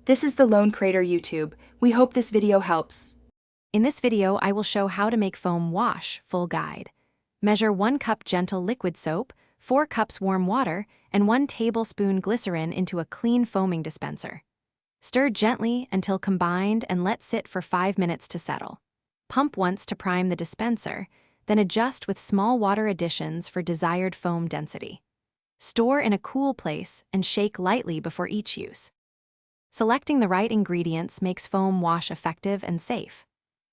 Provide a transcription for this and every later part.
This is the Lone Crater YouTube. We hope this video helps. In this video, I will show how to make foam wash full guide. Measure 1 cup gentle liquid soap, 4 cups warm water, and 1 tablespoon glycerin into a clean foaming dispenser. Stir gently until combined and let sit for 5 minutes to settle. Pump once to prime the dispenser, then adjust with small water additions for desired foam density. Store in a cool place and shake lightly before each use. Selecting the right ingredients makes foam wash effective and safe.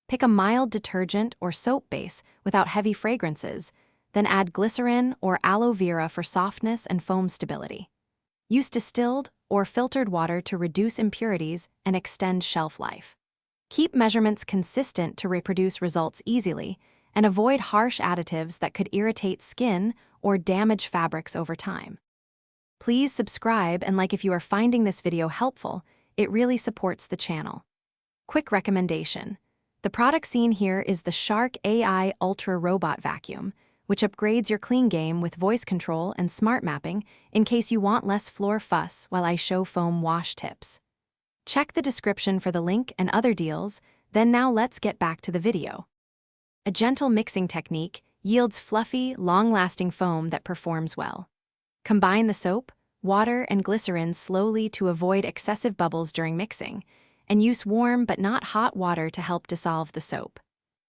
Pick a mild detergent or soap base without heavy fragrances, then add glycerin or aloe vera for softness and foam stability. Use distilled or filtered water to reduce impurities and extend shelf life. Keep measurements consistent to reproduce results easily, and avoid harsh additives that could irritate skin or damage fabrics over time. Please subscribe and like if you are finding this video helpful. It really supports the channel. Quick recommendation. The product seen here is the Shark AI Ultra Robot Vacuum, which upgrades your clean game with voice control and smart mapping in case you want less floor fuss while I show foam wash tips. Check the description for the link and other deals, then now let's get back to the video. A gentle mixing technique yields fluffy, long-lasting foam that performs well. Combine the soap, water, and glycerin slowly to avoid excessive bubbles during mixing, and use warm but not hot water to help dissolve the soap.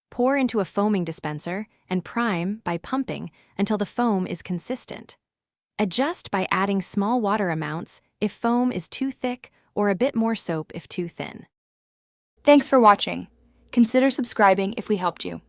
Pour into a foaming dispenser and prime by pumping until the foam is consistent. Adjust by adding small water amounts if foam is too thick or a bit more soap if too thin. Thanks for watching. Consider subscribing if we helped you.